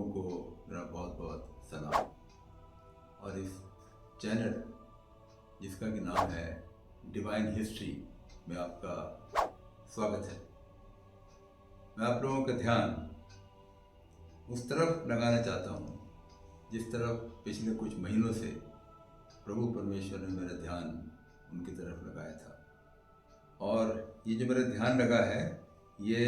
लोगों को मेरा बहुत बहुत सलाम। और इस चैनल जिसका कि नाम है डिवाइन हिस्ट्री में आपका स्वागत है। मैं आप लोगों का ध्यान उस तरफ लगाना चाहता हूँ जिस तरफ पिछले कुछ महीनों से प्रभु परमेश्वर ने मेरा ध्यान उनकी तरफ लगाया था। और ये जो मेरा ध्यान लगा है ये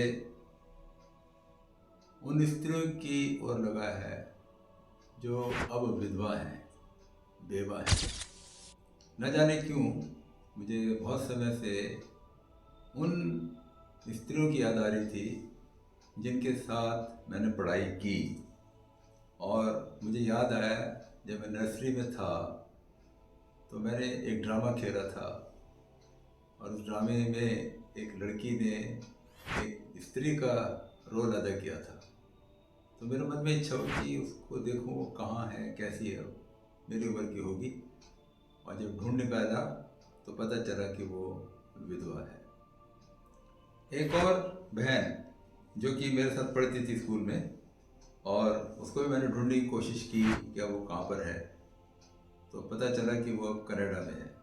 उन स्त्रियों की ओर लगा है जो अब विधवा हैं, बेवा हैं। न जाने क्यों मुझे बहुत समय से उन स्त्रियों की याद आ रही थी जिनके साथ मैंने पढ़ाई की। और मुझे याद आया जब मैं नर्सरी में था तो मैंने एक ड्रामा खेला था और उस ड्रामे में एक लड़की ने एक स्त्री का रोल अदा किया था। तो मेरे मन में इच्छा हुई कि उसको देखूं वो कहाँ है, कैसी है, मेरी उम्र की होगी। और जब ढूंढ निकाला तो पता चला कि वो विधवा है। एक और बहन जो कि मेरे साथ पढ़ती थी स्कूल में, और उसको भी मैंने ढूंढने की कोशिश की क्या वो कहाँ पर है। तो पता चला कि वो अब कनाडा में है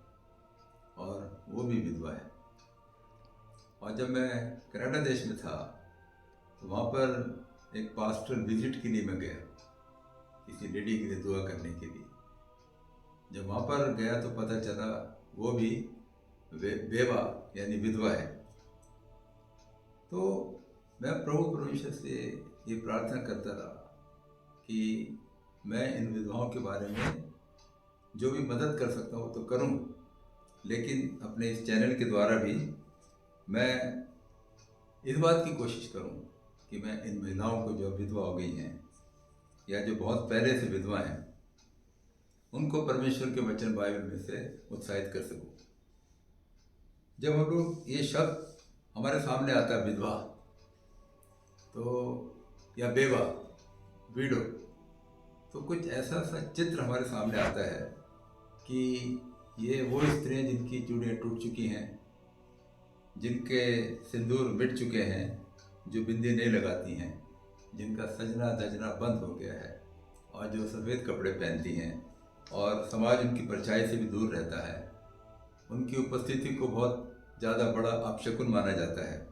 और वो भी विधवा है। और जब मैं कनाडा देश में था तो वहाँ पर एक पास्टर विजिट के लिए मैं गया, किसी लेडी के लिए दुआ करने के लिए। जब वहाँ पर गया तो पता चला वो भी बेवा यानी विधवा है। तो मैं प्रभु परमेश्वर से ये प्रार्थना करता रहा कि मैं इन विधवाओं के बारे में जो भी मदद कर सकता हूँ तो करूँ, लेकिन अपने इस चैनल के द्वारा भी मैं इस बात की कोशिश करूँ कि मैं इन महिलाओं को जो विधवा हो गई हैं या जो बहुत पहले से विधवा हैं उनको परमेश्वर के वचन बाइबल में से उत्साहित कर सकूँ। जब हम लोग ये शब्द हमारे सामने आता है विधवा तो या बेवा, विडो, तो कुछ ऐसा सा चित्र हमारे सामने आता है कि ये वो स्त्रियाँ जिनकी चूड़ियाँ टूट चुकी हैं, जिनके सिंदूर मिट चुके हैं, जो बिंदी नहीं लगाती हैं, जिनका सजना धजना बंद हो गया है और जो सफ़ेद कपड़े पहनती हैं और समाज उनकी परछाई से भी दूर रहता है। उनकी उपस्थिति को बहुत ज़्यादा बड़ा अपशकुन माना जाता है।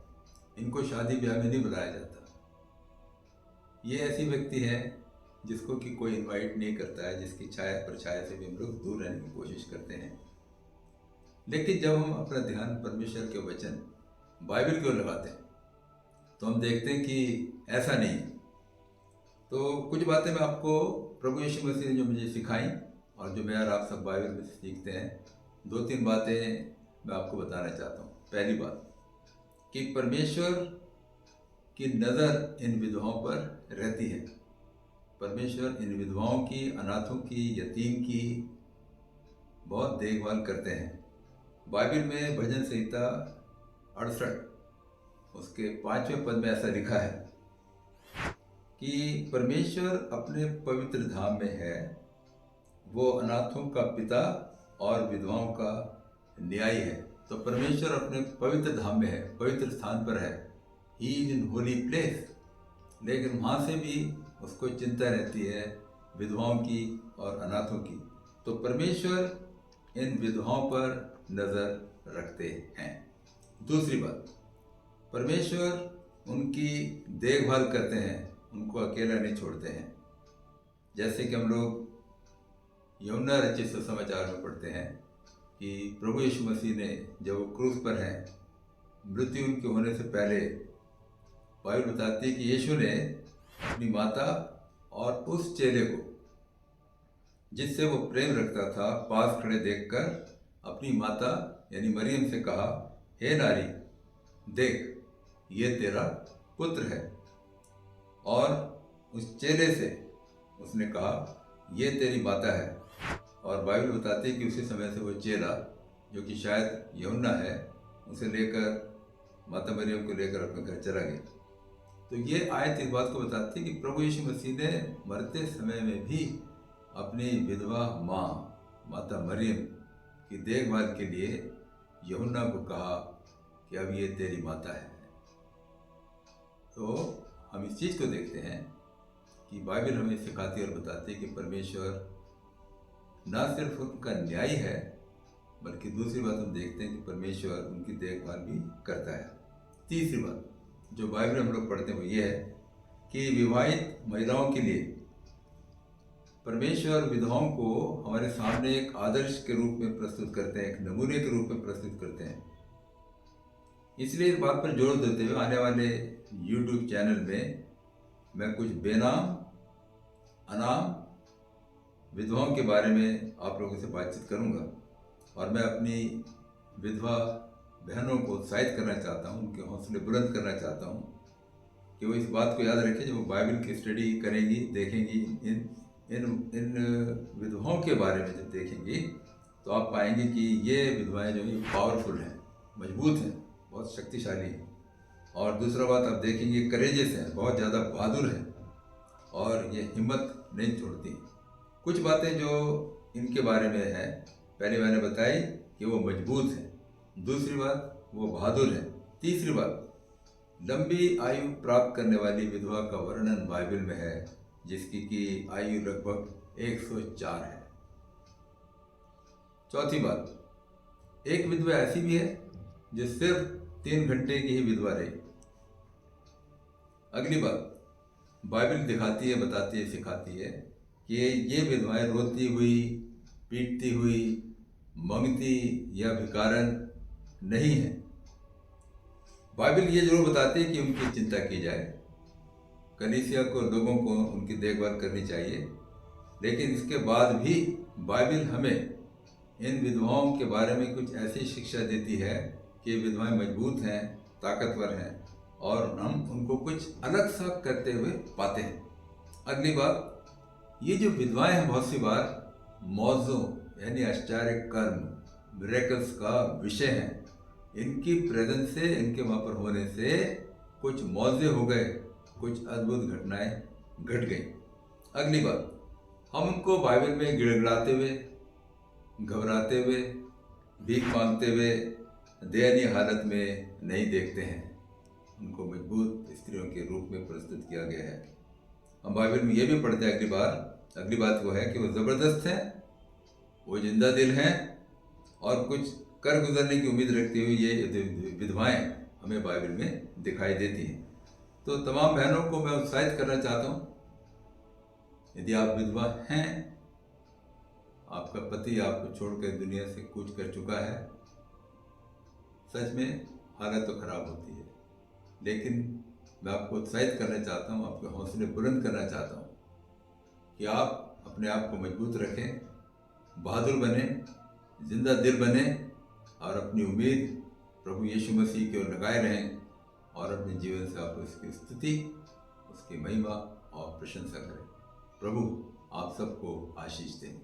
इनको शादी ब्याह में नहीं बुलाया जाता। ये ऐसी व्यक्ति है जिसको कि कोई इनवाइट नहीं करता है, जिसकी छाया परछाया से भी हम लोग दूर रहने की कोशिश करते हैं। लेकिन जब हम अपना ध्यान परमेश्वर के वचन बाइबल की ओर लगाते हैं तो हम देखते हैं कि ऐसा नहीं है। तो कुछ बातें मैं आपको प्रभु यीशु मसीह ने जो मुझे सिखाई और जो मैं और आप सब बाइबल में सीखते हैं, 2-3 बातें मैं आपको बताना चाहता हूँ। पहली बात कि परमेश्वर की नज़र इन विधवाओं पर रहती है। परमेश्वर इन विधवाओं की, अनाथों की, यतीम की बहुत देखभाल करते हैं। बाइबल में भजन संहिता 68 उसके 5वें पद में ऐसा लिखा है कि परमेश्वर अपने पवित्र धाम में है, वो अनाथों का पिता और विधवाओं का न्यायी है। तो परमेश्वर अपने पवित्र धाम में है, पवित्र स्थान पर है, he is in holy place. लेकिन वहाँ से भी उसको चिंता रहती है विधवाओं की और अनाथों की। तो परमेश्वर इन विधवाओं पर नज़र रखते हैं। दूसरी बात, परमेश्वर उनकी देखभाल करते हैं, उनको अकेला नहीं छोड़ते हैं। जैसे कि हम लोग यूहन्ना रचित सुसमाचार में पढ़ते हैं कि प्रभु यीशु मसीह ने जब वो क्रूस पर हैं, मृत्यु उनके होने से पहले बाइबल बताती है कि यीशु ने अपनी माता और उस चेले को जिससे वो प्रेम रखता था पास खड़े देखकर अपनी माता यानी मरियम से कहा, हे नारी, देख ये तेरा पुत्र है। और उस चेले से उसने कहा, ये तेरी माता है। और बाइबल बताती है कि उसी समय से वो चेला जो कि शायद यूहन्ना है, उसे लेकर माता मरियम को लेकर अपने घर चला गया। तो ये आयत इस बात को बताती है कि प्रभु यीशु मसीह ने मरते समय में भी अपनी विधवा माँ माता मरियम की देखभाल के लिए यूहन्ना को कहा कि अब ये तेरी माता है। तो हम इस चीज़ को देखते हैं कि बाइबल हमें सिखाती है और बताती है कि परमेश्वर ना सिर्फ उनका न्याय है, बल्कि दूसरी बात हम देखते हैं कि परमेश्वर उनकी देखभाल भी करता है। तीसरी बात जो बाइबल हम लोग पढ़ते हैं वो ये है कि विवाहित महिलाओं के लिए परमेश्वर विधवाओं को हमारे सामने एक आदर्श के रूप में प्रस्तुत करते हैं, एक नमूने के रूप में प्रस्तुत करते हैं। इसलिए इस बात पर जोर देते हुए आने वाले YouTube चैनल में मैं कुछ बेनाम अनाम विधवाओं के बारे में आप लोगों से बातचीत करूंगा और मैं अपनी विधवा बहनों को उत्साहित करना चाहता हूं, उनके हौसले बुलंद करना चाहता हूं कि वो इस बात को याद रखें। जब वो बाइबल की स्टडी करेंगी, देखेंगी, इन विधवाओं के बारे में जब देखेंगी तो आप पाएंगे कि ये विधवाएं जो हैं पावरफुल हैं, मजबूत हैं, बहुत शक्तिशाली हैं। और दूसरा बात आप देखेंगे करेजियस हैं, बहुत ज़्यादा बहादुर हैं और ये हिम्मत नहीं छोड़ती। कुछ बातें जो इनके बारे में है, पहले मैंने बताई कि वो मजबूत हैं, दूसरी बात वो बहादुर हैं, तीसरी बात लंबी आयु प्राप्त करने वाली विधवा का वर्णन बाइबल में है जिसकी की आयु लगभग 104 है। चौथी बात, एक विधवा ऐसी भी है जो सिर्फ 3 घंटे की ही विधवा रही। अगली बात, बाइबल दिखाती है, बताती है, सिखाती है कि ये विधवाएं रोती हुई, पीटती हुई, मंगती या भिखारन नहीं है। बाइबल ये जरूर बताती है कि उनकी चिंता की जाए, कलीसिया को, लोगों को उनकी देखभाल करनी चाहिए, लेकिन इसके बाद भी बाइबल हमें इन विधवाओं के बारे में कुछ ऐसी शिक्षा देती है कि विधवाएं मजबूत हैं, ताकतवर हैं और हम उनको कुछ अलग सा करते हुए पाते हैं। अगली बात, ये जो विधवाएं हैं बहुत सी बार मौजों यानी आश्चर्य कर्म, मिरेकल्स का विषय हैं। इनकी प्रेजेंस से, इनके वहाँ पर होने से कुछ मौजे हो गए, कुछ अद्भुत घटनाएं घट गई। अगली बात, हम उनको बाइबल में गिड़गिड़ाते हुए, घबराते हुए, भीख मांगते हुए, दयनीय हालत में नहीं देखते हैं। उनको मजबूत स्त्रियों के रूप में प्रस्तुत किया गया है। हम बाइबल में ये भी पढ़ते हैं अगली बात वो है कि वो ज़बरदस्त हैं, वो जिंदा दिल हैं और कुछ कर गुजरने की उम्मीद रखती हुई ये विधवाएं हमें बाइबल में दिखाई देती हैं। तो तमाम बहनों को मैं उत्साहित करना चाहता हूँ, यदि आप विधवा हैं, आपका पति आपको छोड़कर दुनिया से कूच कर चुका है, सच में हालत तो खराब होती है, लेकिन मैं आपको उत्साहित करना चाहता हूँ, आपके हौसले बुलंद करना चाहता हूँ कि आप अपने आप को मजबूत रखें, बहादुर बने, जिंदा दिल बने और अपनी उम्मीद प्रभु यीशु मसीह की ओर लगाए रहें और अपने जीवन से आप उसकी स्तुति, उसकी महिमा और प्रशंसा करें। प्रभु आप सबको आशीष दें।